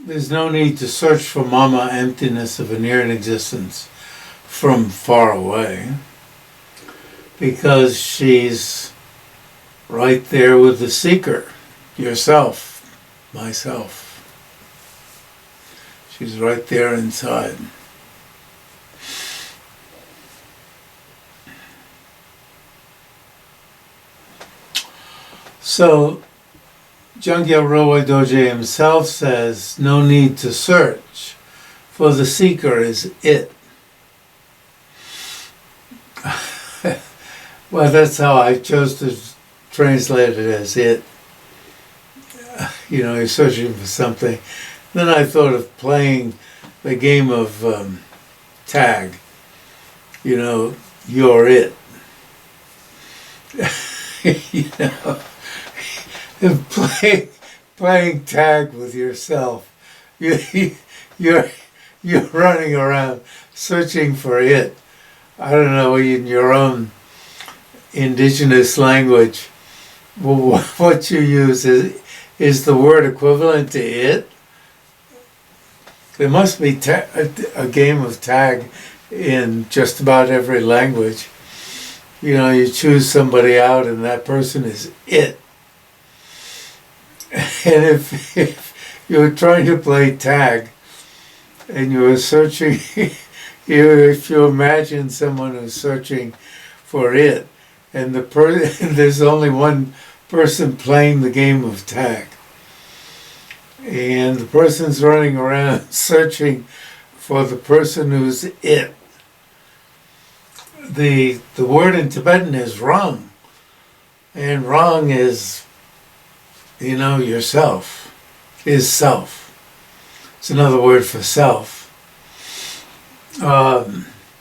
there's no need to search for Mama emptiness of inherent existence from far away, because she's right there with the seeker, yourself, myself. She's right there inside. So, Jang-kya Röl-pay dor-je himself says, no need to search, for the seeker is it. Well, that's how I chose to translate it, as it. You know, you're searching for something. Then I thought of playing the game of tag. You know, you're it. You know, and playing tag with yourself. You're running around searching for it. I don't know, in your own indigenous language, what you use is the word equivalent to it. There must be a game of tag in just about every language. You know, you choose somebody out and that person is it. And if you're trying to play tag and you're searching, if you imagine someone who's searching for it, and there's only one person playing the game of tag, and the person's running around searching for the person who's it. The word in Tibetan is rang, and rang is, you know, yourself, is self. It's another word for self. No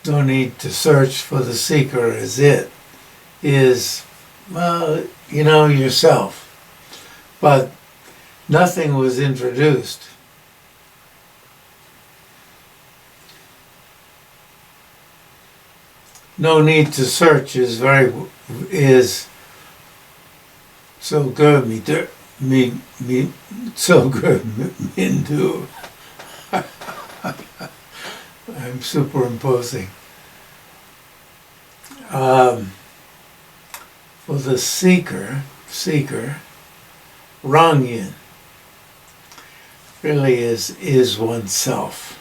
need to search, for the seeker is it. Is, well, you know, yourself. But nothing was introduced. No need to search is so good, me so good, mindu. I'm superimposing. For the seeker, rangyin, really is oneself.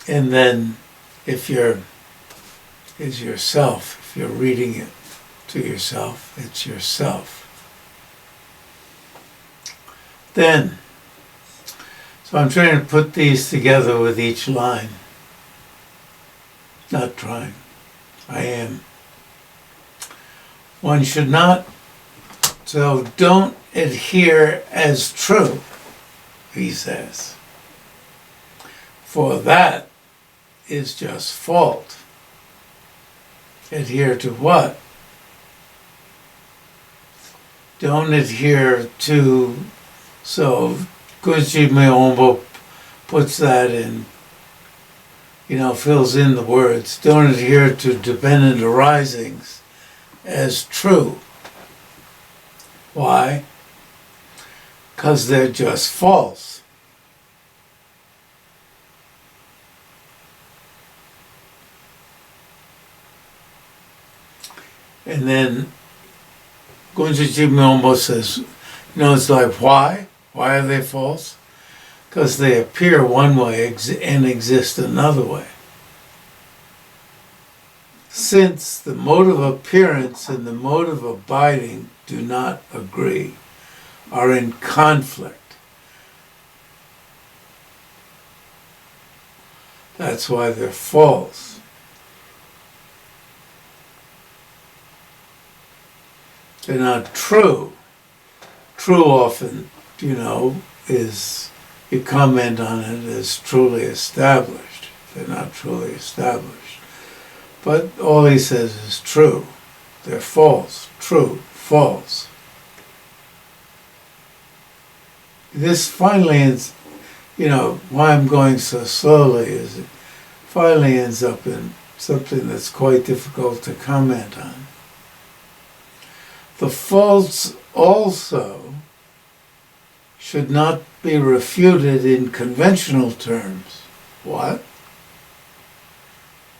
And then if is yourself, if you're reading it to yourself, it's yourself. Then, so I'm trying to put these together with each line. Not trying, I am. One should not, so don't adhere as true, he says. For that is just fault. Adhere to what? Don't adhere to, so Kön-chog-jig-me-wang-po puts that in, you know, fills in the words. Don't adhere to dependent arisings as true. Why? Because they're just false. And then Kön-chog-jig-me-wang-po says, you know, it's like, why? Why are they false? Because they appear one way and exist another way. Since the mode of appearance and the mode of abiding do not agree, are in conflict. That's why they're false. They're not true. True often, you know, is, you comment on it as truly established. They're not truly established. But all he says is true. They're false. True. False. This finally ends, you know, why I'm going so slowly is it finally ends up in something that's quite difficult to comment on. The false also should not be refuted in conventional terms. What?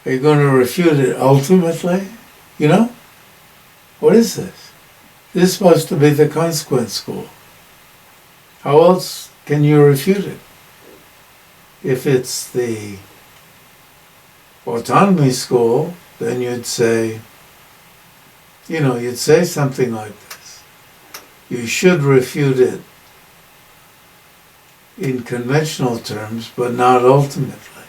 Are you going to refute it ultimately? You know? What is this? This is supposed to be the consequence school. How else can you refute it? If it's the autonomy school, then you'd say, you'd say something like this. You should refute it in conventional terms, but not ultimately.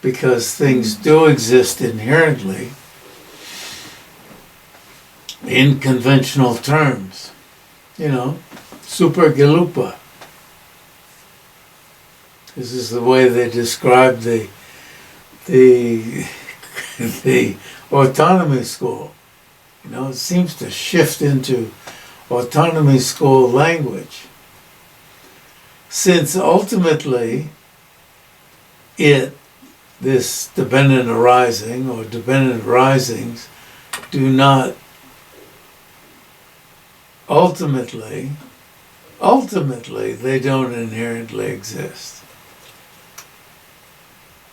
Because things do exist inherently in conventional terms. Super gelupa. This is the way they describe the autonomy school. It seems to shift into autonomy school language. Since ultimately this dependent arising or dependent arisings do not ultimately they don't inherently exist.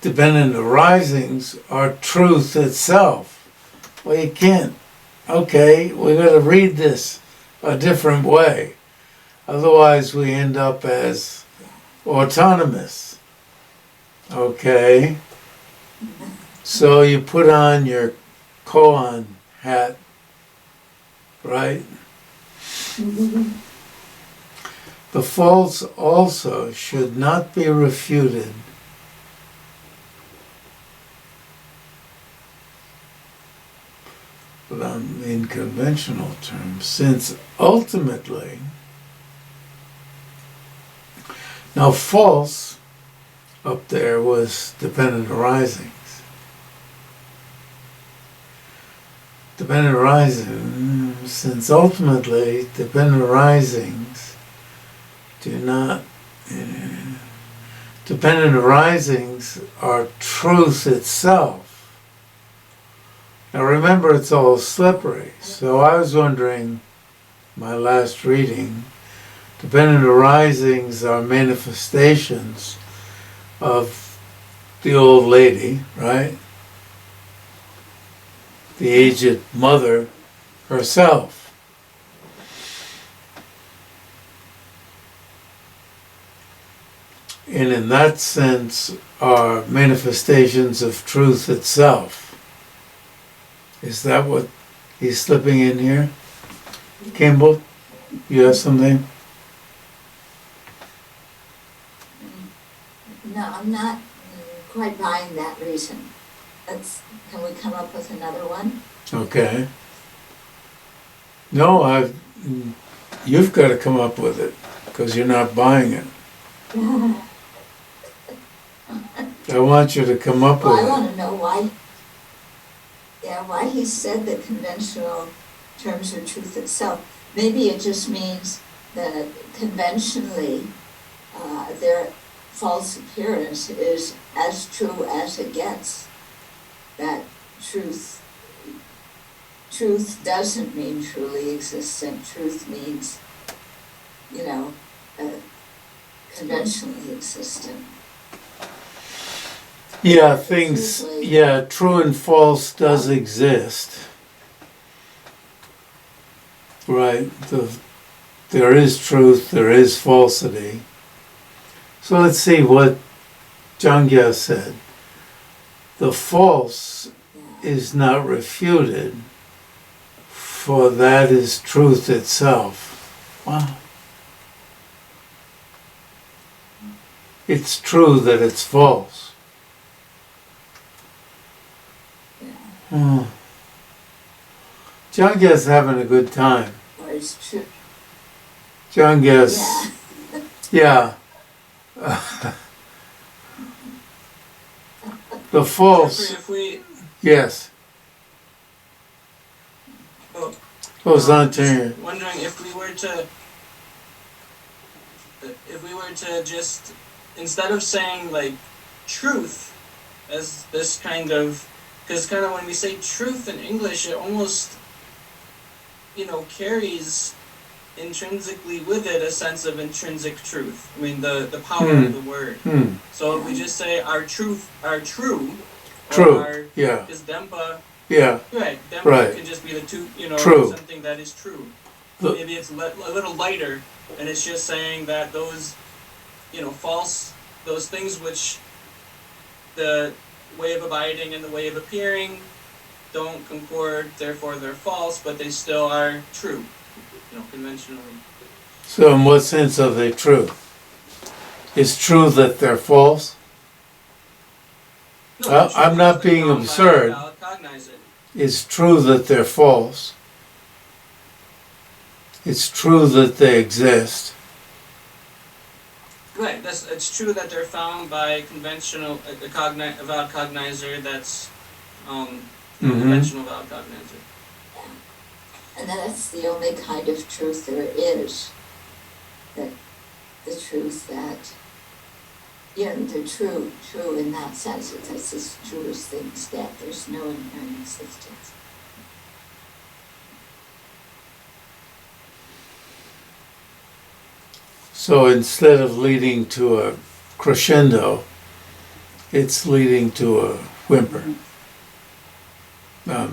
Dependent arisings are truth itself. Well, you can't. Okay, we're going to read this a different way. Otherwise, we end up as autonomous. Okay? So you put on your koan hat, right? The false also should not be refuted in conventional terms, since ultimately, now false up there was dependent arisings. Dependent arisings, since ultimately dependent arisings do not, dependent arisings are truth itself. Now remember, it's all slippery. So I was wondering, my last reading, dependent arisings are manifestations of the old lady, right? The aged mother herself. And in that sense are manifestations of truth itself. Is that what he's slipping in here? Kimball, you have something? No, I'm not quite buying that reason. Can we come up with another one? Okay. No, you've got to come up with it, because you're not buying it. I want you to come up with it. I want to know why he said that conventional terms are truth itself. Maybe it just means that conventionally their false appearance is as true as it gets. That truth doesn't mean truly existent. Truth means, conventionally existent. Yeah, true and false does exist. Right, there is truth, there is falsity. So let's see what Jang-kya said. The false is not refuted, for that is truth itself. Wow. It's true that it's false. Jang-kya's having a good time. Or it's true. Jang-kya's, yeah. The false, yes. Lo-zang-drag-pa. Wondering if we were to just, instead of saying like truth as this kind of, because kind of when we say truth in English, it almost, carries intrinsically with it a sense of intrinsic truth. I mean, the power of the word. So if we just say our true, or yeah, is dempa, yeah, right, dempa right. could just be the two, True. something that is true. Maybe it's a little lighter, and it's just saying that those, false, those things which the way of abiding and the way of appearing don't concord, therefore they're false, but they still are true, conventionally. So in what sense are they true? It's true that they're false? No, I'm not being absurd. It's true that they're false. It's true that they exist. Right, it's true that they're found by conventional, a valid cognizer that's conventional valid cognizer. And that's the only kind of truth there is. That the truth that, the true in that sense, that's as true as things get. There's no inherent existence. So instead of leading to a crescendo, it's leading to a whimper. That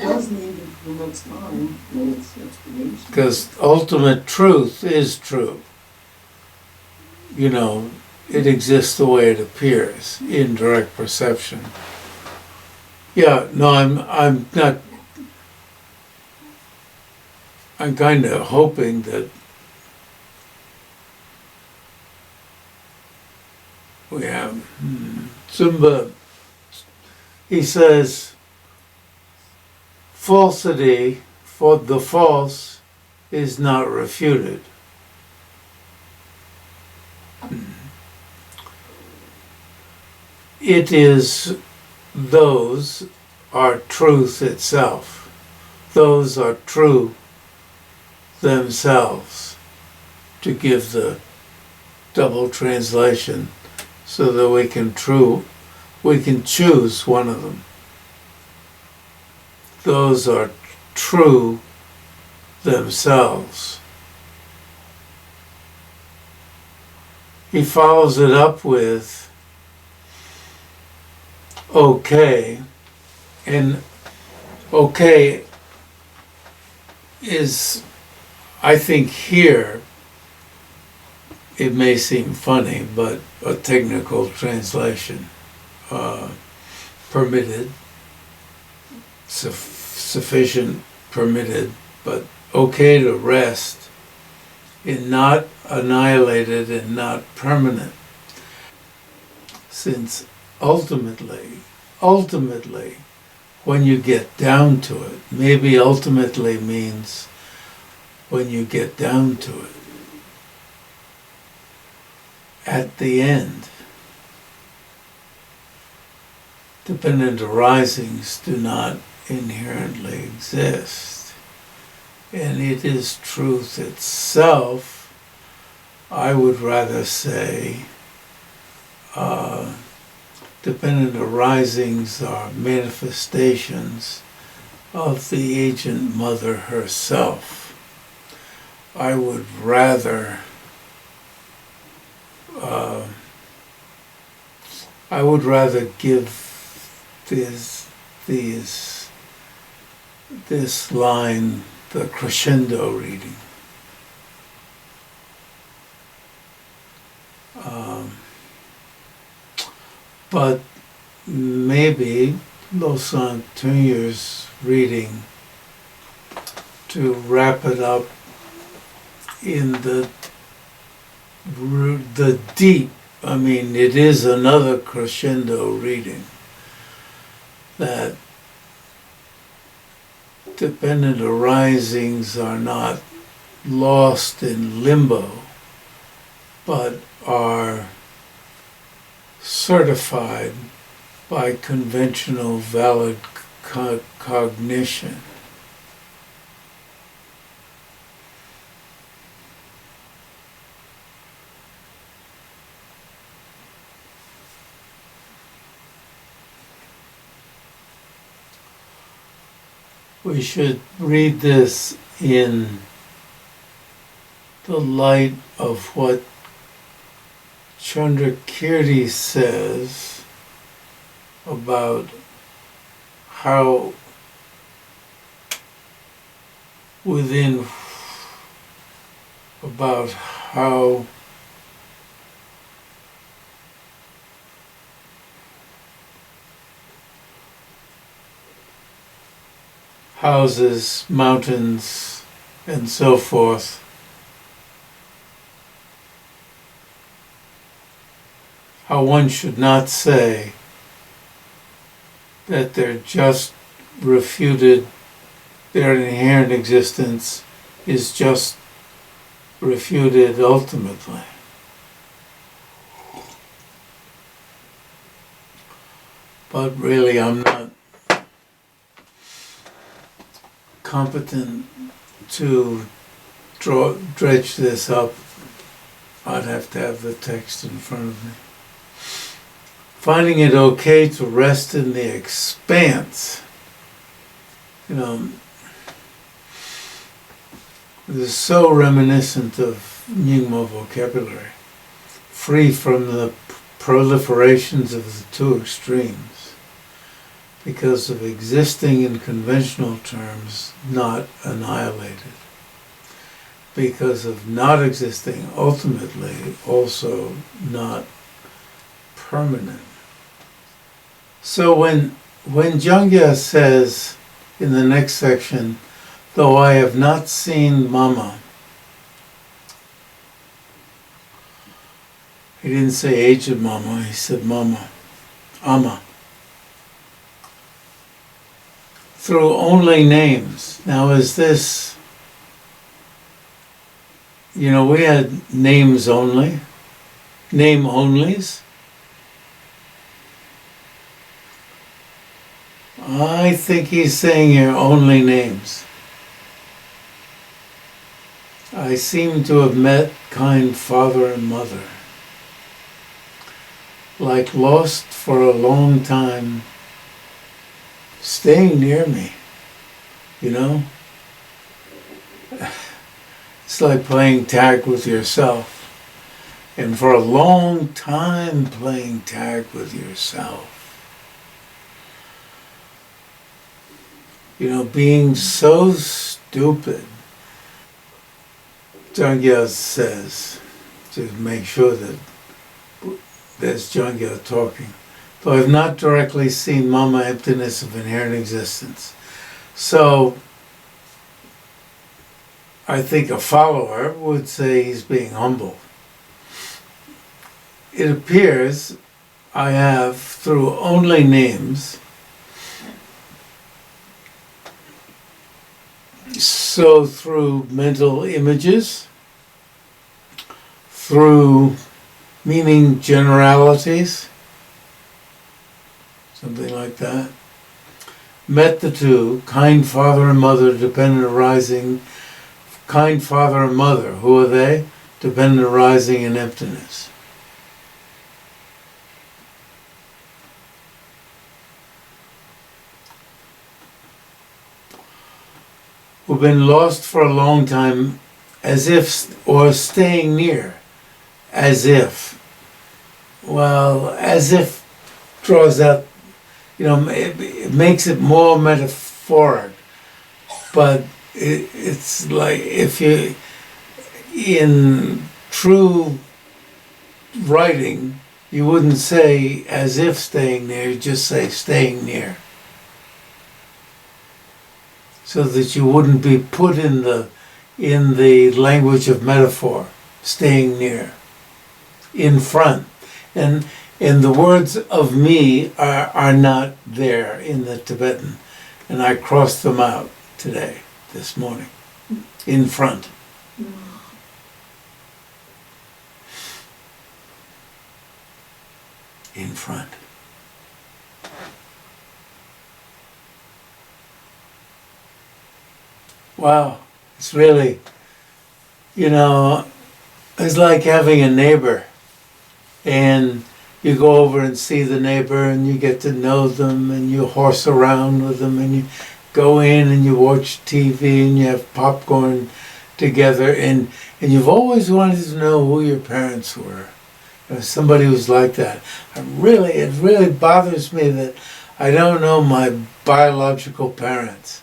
does need the next time in its explanation. Because ultimate truth is true. It exists the way it appears in direct perception. Yeah, no, I'm not. I'm kind of hoping that we have Zumba. He says, falsity for the false is not refuted. It is, those are truth itself. Those are true themselves, to give the double translation so that we can choose one of them. Those are true themselves. He follows it up with okay, and okay is, I think here, it may seem funny, but a technical translation. Permitted, sufficient, permitted, but okay to rest in not annihilated and not permanent. Since ultimately, when you get down to it, maybe ultimately means when you get down to it, at the end, dependent arisings do not inherently exist. And it is truth itself, I would rather say, dependent arisings are manifestations of the agent mother herself. I would rather give this line the crescendo reading. But maybe Lo-zang-drag-pa's reading, to wrap it up in the deep, it is another crescendo reading, that dependent arisings are not lost in limbo, but are certified by conventional valid cognition. we should read this in the light of what Chandrakirti says about how how houses, mountains, and so forth how one should not say that they're just refuted, their inherent existence is just refuted ultimately. But really, I'm not competent to dredge this up. I'd have to have the text in front of me. Finding it okay to rest in the expanse. You know, this is so reminiscent of Nyingma vocabulary, free from the proliferations of the two extremes, because of existing in conventional terms, not annihilated, because of not existing ultimately, also not permanent. So when Jang-kya says in the next section, though I have not seen Mama, he didn't say aged Mama, he said Mama, Amma, through only names. Now is this, you know, we had names only, name onlys. I think he's saying here only names. I seem to have met kind father and mother, like lost for a long time, staying near me, you know? It's like playing tag with yourself. And for a long time playing tag with yourself. You know, being so stupid, Jang-kya says, to make sure that there's Jang-kya talking. Though I've not directly seen Mama, emptiness of inherent existence. So, I think a follower would say he's being humble. It appears I have, through only names, so through mental images, through meaning generalities, something like that, met the two, kind father and mother, dependent arising, kind father and mother, who are they? Dependent arising in emptiness. Who've been lost for a long time, as if, or staying near, as if. Well, as if draws out, you know, it makes it more metaphoric, but it's like if you, in true writing, you wouldn't say as if staying near, you just say staying near. So that you wouldn't be put in the language of metaphor, staying near, in front. And the words of me are not there in the Tibetan. And I crossed them out today, this morning, in front. In front. Wow, it's really, you know, it's like having a neighbor, and you go over and see the neighbor and you get to know them and you horse around with them and you go in and you watch TV and you have popcorn together, and you've always wanted to know who your parents were. Somebody who's like that. It really bothers me that I don't know my biological parents.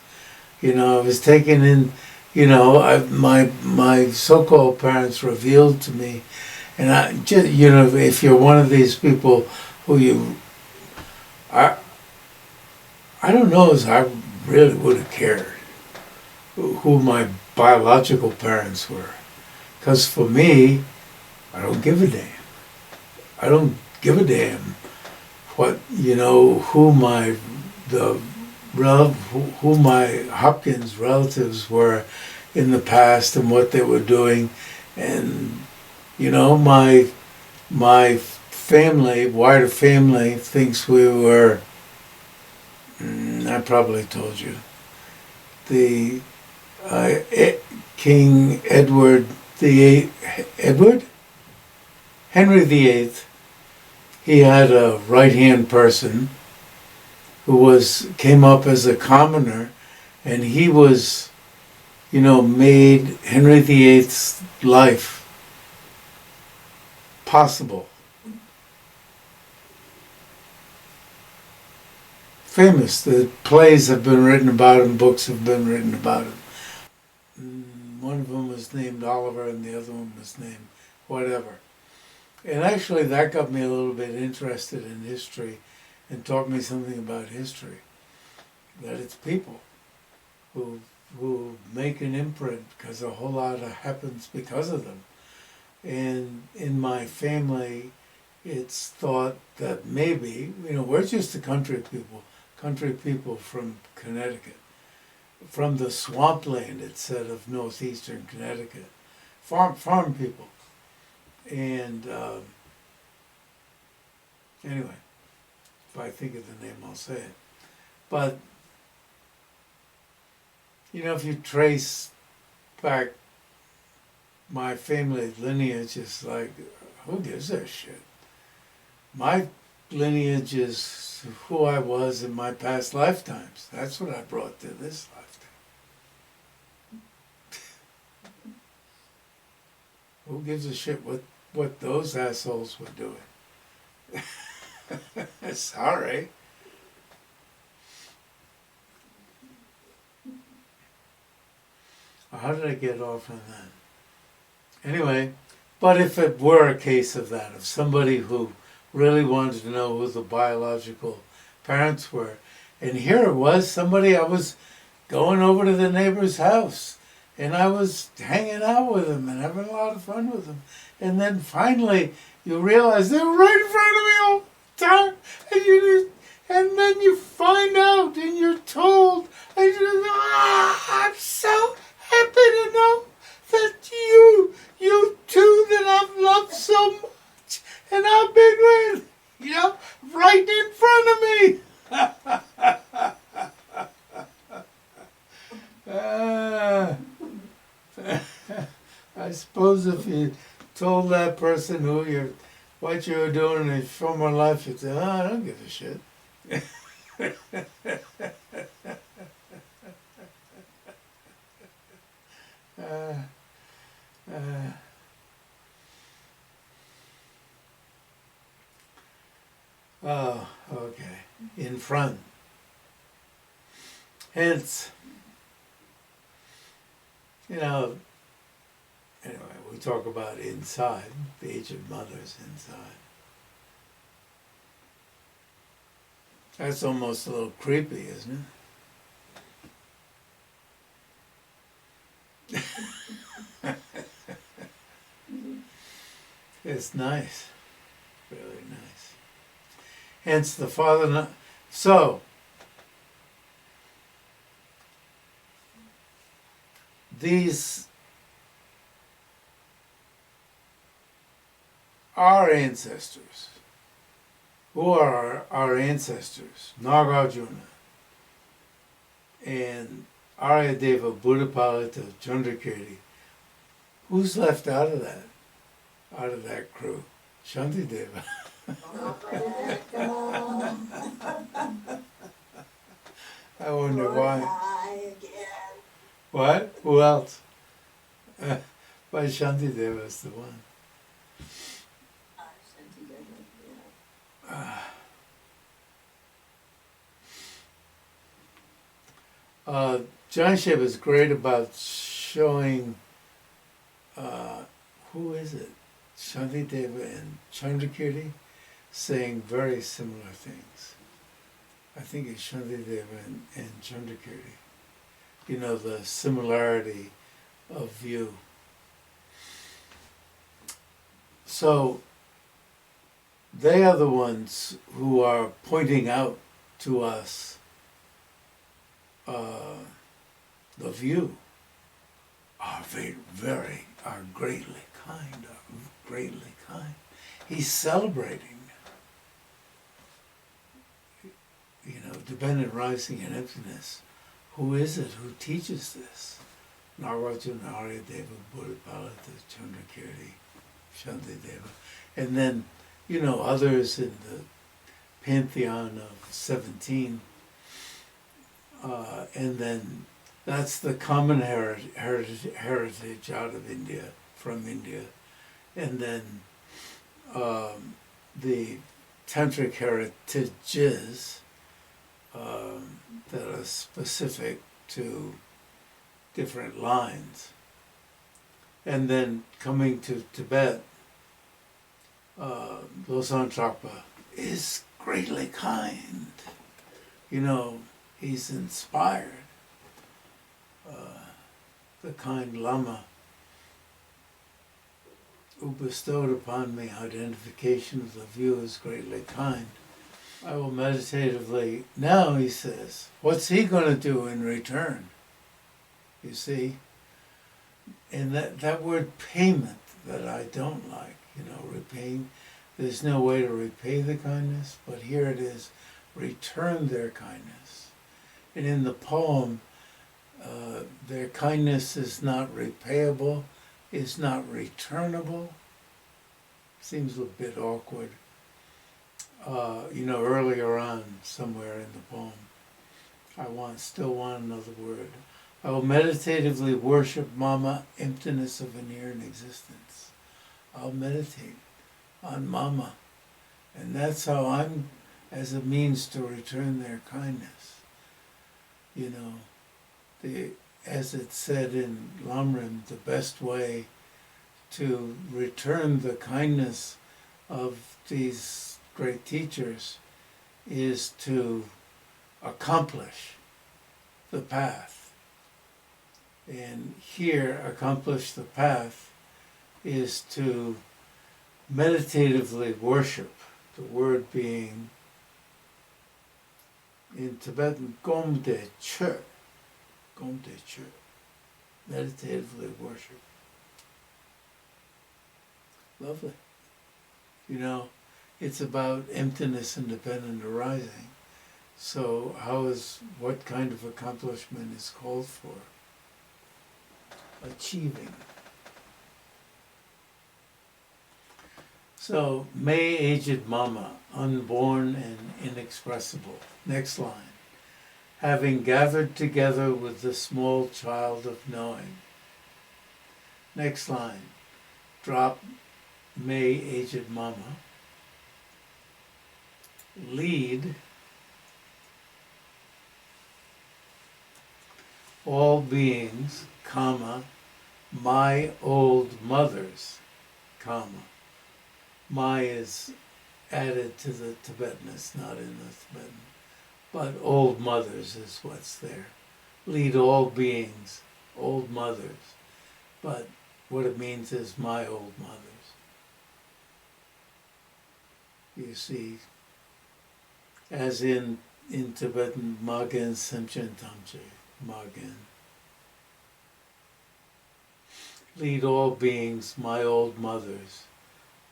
I was taken in, my so-called parents revealed to me, and I just, if you're one of these people who I don't know as I really would have cared who my biological parents were, because for me, I don't give a damn. I don't give a damn what who my Hopkins relatives were in the past and what they were doing, and my family, wider family, thinks we were. I probably told you the King Edward Henry VIII. He had a right-hand person who came up as a commoner, and he was, made Henry VIII's life possible. Famous. The plays have been written about him, books have been written about him. One of them was named Oliver and the other one was named whatever. And actually that got me a little bit interested in history and taught me something about history. That it's people who make an imprint because a whole lot happens because of them. And in my family, it's thought that maybe, we're just the country people from Connecticut, from the swampland, it said, of northeastern Connecticut, farm people. And anyway, if I think of the name, I'll say it. But, if you trace back my family lineage, is like, who gives a shit? My lineage is who I was in my past lifetimes. That's what I brought to this lifetime. Who gives a shit what those assholes were doing? Sorry. How did I get off on that? Anyway, but if it were a case of that, of somebody who really wanted to know who the biological parents were, and here it was, somebody, I was going over to the neighbor's house, and I was hanging out with them and having a lot of fun with them. And then finally, you realize they're right in front of me all the time, and then you find out, and you're told, and I'm so happy to know that you two that I've loved so much, and I've been with, right in front of me. I suppose if you told that person what you were doing in your former life, you'd say, I don't give a shit. Oh, okay. In front. Hence, anyway, we talk about inside, the aged mother's inside. That's almost a little creepy, isn't it? It's nice. Really nice. Hence the father. So, these are ancestors. Who are our ancestors? Nāgārjuna and Aryadeva, Buddhapalita, Chandrakirti. Who's left out of that crew? Shantideva. I wonder Lord why. high again. What? Who else? Why Shantideva is the one. Shantideva, yeah. Jansheb is great about showing, who is it? Shantideva and Chandrakirti saying very similar things. I think it's Shantideva and Chandrakirti. You know, the similarity of view. So they are the ones who are pointing out to us the view are are greatly kind, He's celebrating, dependent rising and emptiness. Who is it who teaches this? Nāgārjuna, Aryadeva, Buddhapalita, Chandrakirti, Shantideva. And then, others in the pantheon of 17. And then that's the common heritage out of India, from India. And then the tantric heritages that are specific to different lines. And then coming to Tibet, Lo-zang-drag-pa is greatly kind. He's inspired. The kind Lama who bestowed upon me identification of the view as greatly kind. I will meditatively, now he says, what's he going to do in return? You see? And that word payment that I don't like, repaying, there's no way to repay the kindness, but here it is, return their kindness. And in the poem, their kindness is not repayable, is not returnable. Seems a bit awkward. Earlier on, somewhere in the poem, I still want another word. I will meditatively worship Mama, emptiness of inherent existence. I'll meditate on Mama. And that's how I'm, as a means to return their kindness. As it said in Lamrim, the best way to return the kindness of these great teachers is to accomplish the path. And here, accomplish the path is to meditatively worship, the word being in Tibetan gom-de-che, meditatively worship. Lovely. It's about emptiness and dependent arising. So what kind of accomplishment is called for? Achieving. So, may aged Mama, unborn and inexpressible. Next line. Having gathered together with the small child of knowing. Next line. Drop may aged Mama. Lead all beings, comma, my old mothers, comma. My is added to the Tibetan, it's not in the Tibetan. But old mothers is what's there. Lead all beings, old mothers. But what it means is my old mothers. You see, as in Tibetan, Magen Semchen Tamche, Magen. Lead all beings, my old mothers,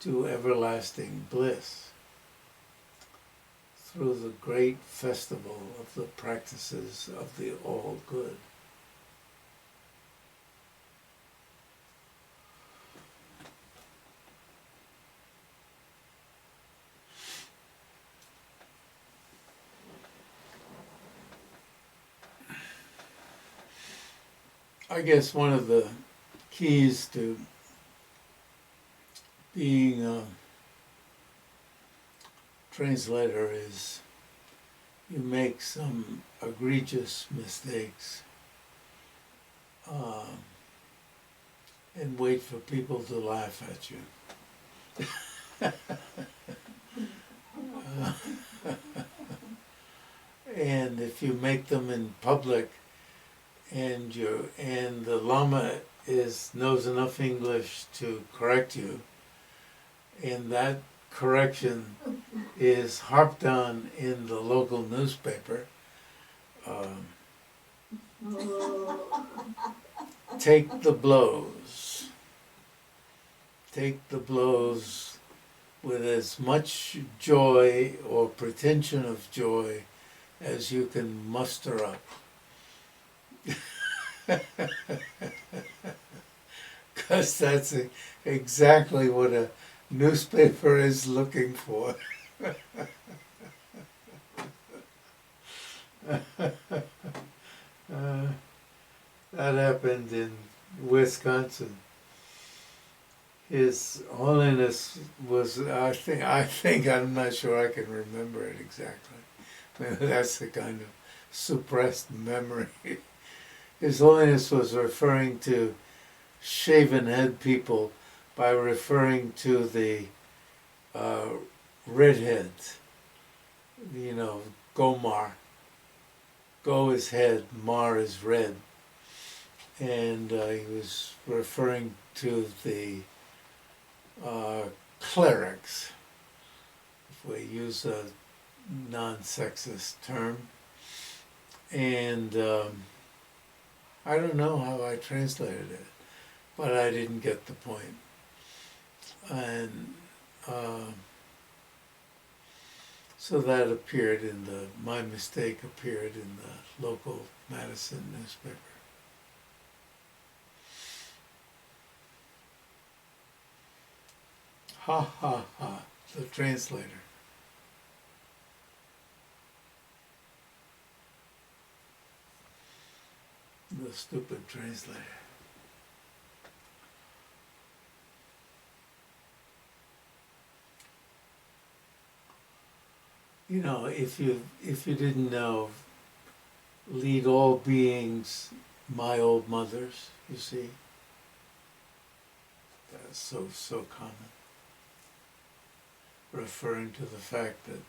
to everlasting bliss through the great festival of the practices of the all good. I guess one of the keys to being a translator is you make some egregious mistakes and wait for people to laugh at you. And if you make them in public and the Lama knows enough English to correct you, and that correction is harped on in the local newspaper, take the blows. Take the blows with as much joy or pretension of joy as you can muster up. Because that's exactly what a newspaper is looking for. That happened in Wisconsin. His Holiness was, I think, I'm not sure I can remember it exactly. Maybe that's the kind of suppressed memory. His Holiness was referring to shaven head people by referring to the redheads. You know, Gomar. Go is head, Mar is red. And he was referring to the clerics, if we use a non-sexist term. And I don't know how I translated it, but I didn't get the point. And so that appeared my mistake appeared in the local Madison newspaper. Ha ha ha, the translator. The stupid translator. You know, if you didn't know, lead all beings my old mothers, you see. That's so common. Referring to the fact that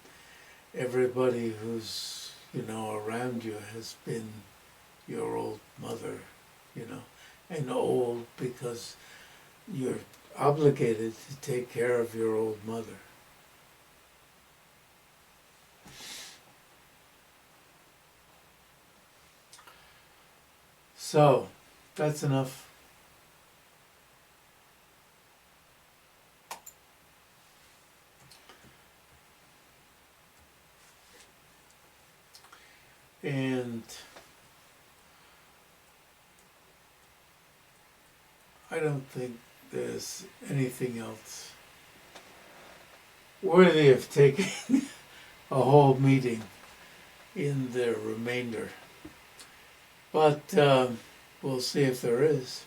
everybody who's, around you has been your old mother, and old because you're obligated to take care of your old mother. So, that's enough. And I don't think there's anything else worthy of taking a whole meeting in the remainder. But we'll see if there is.